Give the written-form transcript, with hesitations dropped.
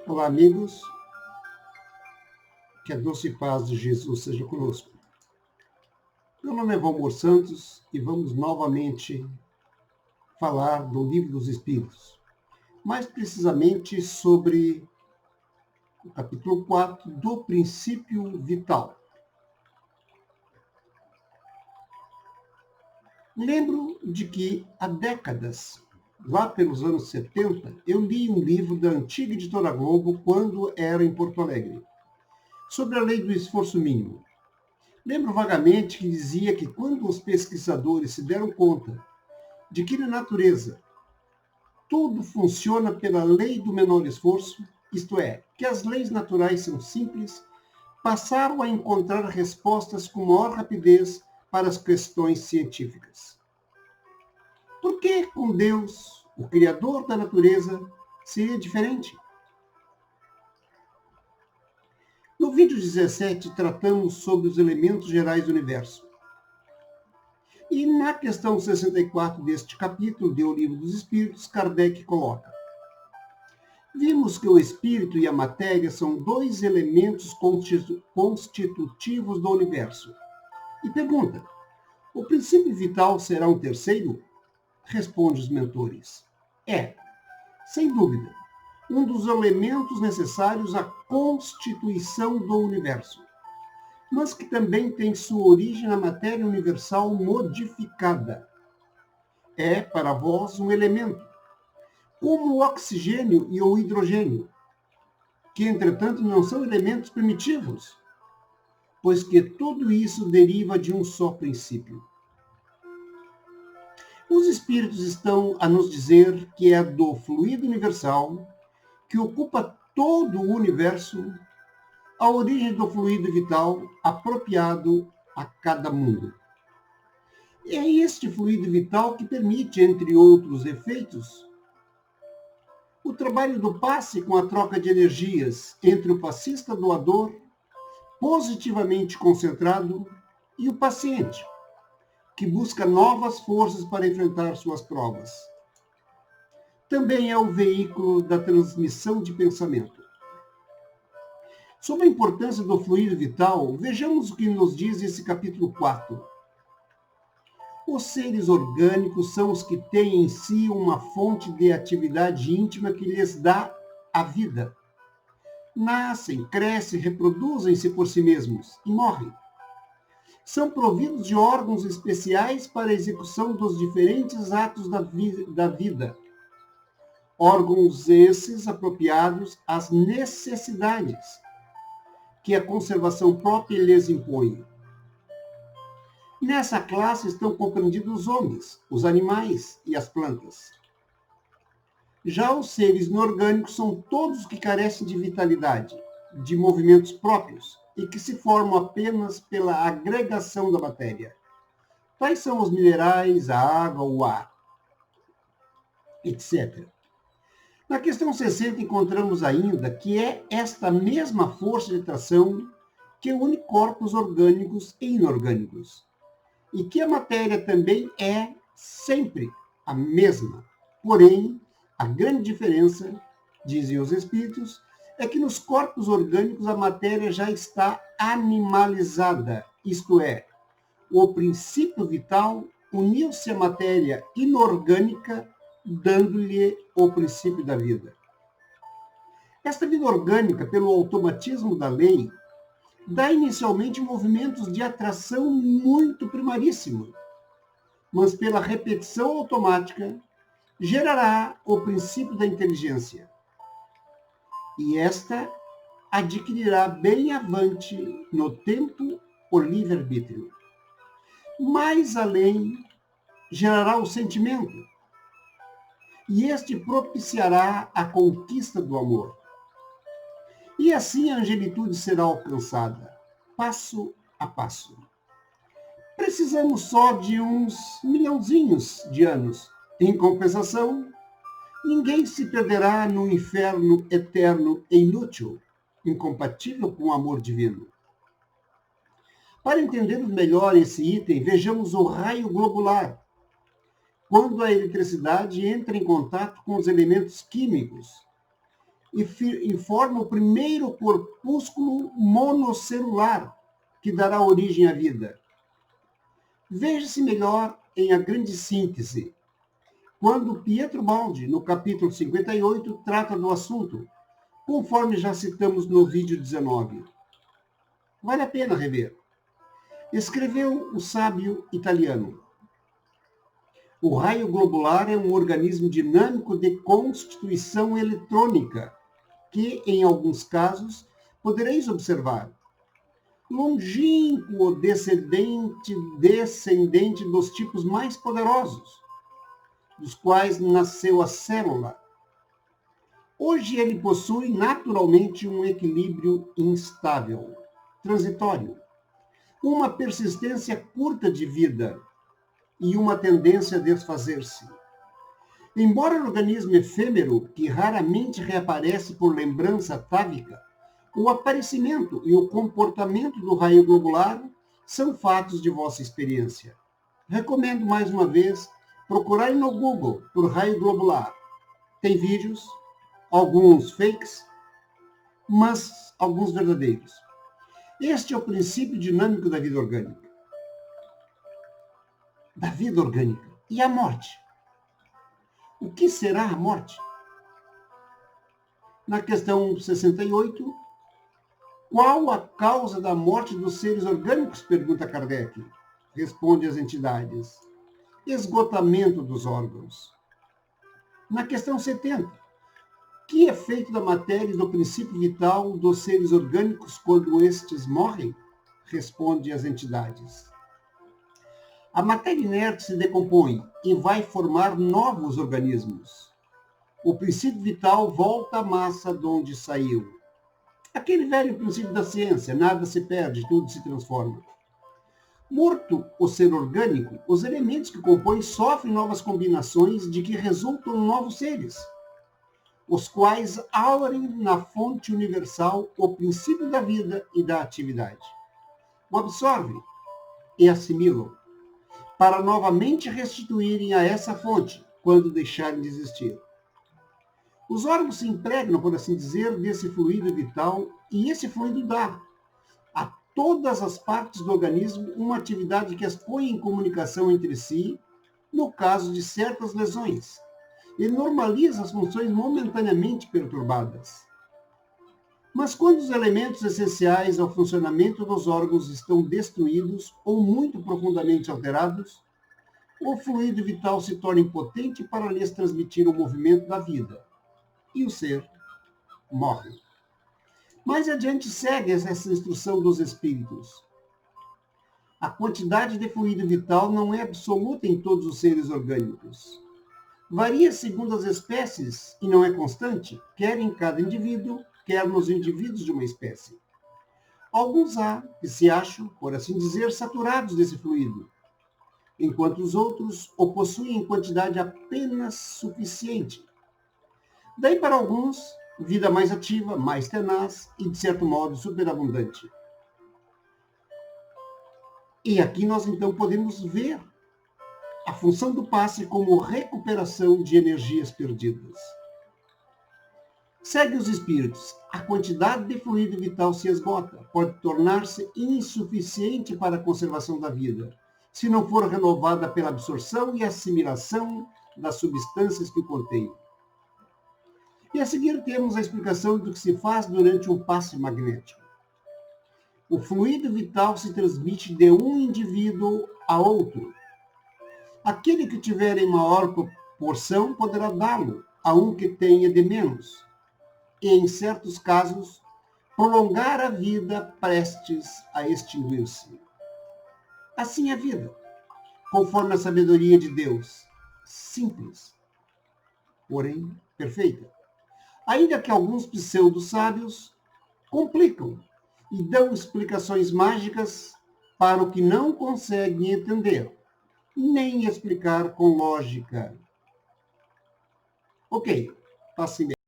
Olá, amigos. Que a doce paz de Jesus seja conosco. Meu nome é Valmor Santos e vamos novamente falar do Livro dos Espíritos. Mais precisamente sobre o capítulo 4 do princípio vital. Lembro de que há décadas, lá pelos anos 70, eu li um livro da antiga editora Globo quando era em Porto Alegre, sobre a lei do esforço mínimo. Lembro vagamente que dizia que quando os pesquisadores se deram conta de que na natureza tudo funciona pela lei do menor esforço, isto é, que as leis naturais são simples, passaram a encontrar respostas com maior rapidez para as questões científicas. Por que com Deus, o Criador da natureza, seria diferente? No vídeo 17, tratamos sobre os elementos gerais do universo. E na questão 64 deste capítulo do Livro dos Espíritos, Kardec coloca: vimos que o espírito e a matéria são dois elementos constitutivos do universo. E pergunta: o princípio vital será um terceiro? Responde os mentores: é, sem dúvida, um dos elementos necessários à constituição do universo, mas que também tem sua origem na matéria universal modificada. É, para vós, um elemento, como o oxigênio e o hidrogênio, que, entretanto, não são elementos primitivos, pois que tudo isso deriva de um só princípio. Os espíritos estão a nos dizer que é do fluido universal, que ocupa todo o universo, a origem do fluido vital apropriado a cada mundo. E é este fluido vital que permite, entre outros efeitos, o trabalho do passe com a troca de energias entre o passista doador, positivamente concentrado, e o paciente, que busca novas forças para enfrentar suas provas. Também é o veículo da transmissão de pensamento. Sobre a importância do fluido vital, vejamos o que nos diz esse capítulo 4. Os seres orgânicos são os que têm em si uma fonte de atividade íntima que lhes dá a vida. Nascem, crescem, reproduzem-se por si mesmos e morrem. São providos de órgãos especiais para a execução dos diferentes atos da vida. Órgãos esses apropriados às necessidades que a conservação própria lhes impõe. Nessa classe estão compreendidos os homens, os animais e as plantas. Já os seres inorgânicos são todos que carecem de vitalidade, de movimentos próprios e que se formam apenas pela agregação da matéria. Tais são os minerais, a água, o ar, etc. Na questão 60 encontramos ainda que é esta mesma força de atração que une corpos orgânicos e inorgânicos, e que a matéria também é sempre a mesma. Porém, a grande diferença, dizem os espíritos, é que nos corpos orgânicos a matéria já está animalizada, isto é, o princípio vital uniu-se à matéria inorgânica, dando-lhe o princípio da vida. Esta vida orgânica, pelo automatismo da lei, dá inicialmente movimentos de atração muito primaríssimos, mas pela repetição automática gerará o princípio da inteligência. E esta adquirirá bem avante no tempo o livre-arbítrio. Mais além, gerará o sentimento, e este propiciará a conquista do amor. E assim a angelitude será alcançada, passo a passo. Precisamos só de uns milhãozinhos de anos. Em compensação, ninguém se perderá no inferno eterno e inútil, incompatível com o amor divino. Para entendermos melhor esse item, vejamos o raio globular. Quando a eletricidade entra em contato com os elementos químicos, e forma o primeiro corpúsculo monocelular que dará origem à vida. Veja-se melhor em A Grande Síntese, quando Pietro Baldi, no capítulo 58, trata do assunto, conforme já citamos no vídeo 19. Vale a pena rever. Escreveu o sábio italiano: o raio globular é um organismo dinâmico de constituição eletrônica que, em alguns casos, podereis observar. Longínquo descendente dos tipos mais poderosos, dos quais nasceu a célula. Hoje ele possui naturalmente um equilíbrio instável, transitório, uma persistência curta de vida e uma tendência a desfazer-se. Embora o organismo efêmero, que raramente reaparece por lembrança atávica, o aparecimento e o comportamento do raio globular são fatos de vossa experiência. Recomendo mais uma vez procurarem no Google por raio globular. Tem vídeos, alguns fakes, mas alguns verdadeiros. Este é o princípio dinâmico da vida orgânica. E a morte? O que será a morte? Na questão 68, qual a causa da morte dos seres orgânicos? Pergunta Kardec. Responde as entidades: esgotamento dos órgãos. Na questão 70, que é feito da matéria e do princípio vital dos seres orgânicos quando estes morrem? Responde as entidades: a matéria inerte se decompõe e vai formar novos organismos. O princípio vital volta à massa de onde saiu. Aquele velho princípio da ciência: nada se perde, tudo se transforma. Morto o ser orgânico, os elementos que compõem sofrem novas combinações de que resultam novos seres, os quais aurem na fonte universal o princípio da vida e da atividade. O absorvem e assimilam, para novamente restituírem a essa fonte, quando deixarem de existir. Os órgãos se impregnam, por assim dizer, desse fluido vital, e esse fluido dá a todas as partes do organismo uma atividade que as põe em comunicação entre si, no caso de certas lesões, e normaliza as funções momentaneamente perturbadas. Mas quando os elementos essenciais ao funcionamento dos órgãos estão destruídos ou muito profundamente alterados, o fluido vital se torna impotente para lhes transmitir o movimento da vida, e o ser morre. Mais adiante segue essa instrução dos espíritos: a quantidade de fluido vital não é absoluta em todos os seres orgânicos. Varia segundo as espécies e não é constante, quer em cada indivíduo, quer nos indivíduos de uma espécie. Alguns há que se acham, por assim dizer, saturados desse fluido, enquanto os outros o possuem em quantidade apenas suficiente. Daí para alguns, vida mais ativa, mais tenaz e, de certo modo, superabundante. E aqui nós então podemos ver a função do passe como recuperação de energias perdidas. Segue os espíritos: a quantidade de fluido vital se esgota, pode tornar-se insuficiente para a conservação da vida, se não for renovada pela absorção e assimilação das substâncias que o contém. E a seguir temos a explicação do que se faz durante um passe magnético. O fluido vital se transmite de um indivíduo a outro. Aquele que tiver em maior proporção poderá dá-lo a um que tenha de menos, e, em certos casos, prolongar a vida prestes a extinguir-se. Assim é a vida, conforme a sabedoria de Deus, simples, porém perfeita. Ainda que alguns pseudo-sábios complicam e dão explicações mágicas para o que não conseguem entender, nem explicar com lógica. Ok, passe bem.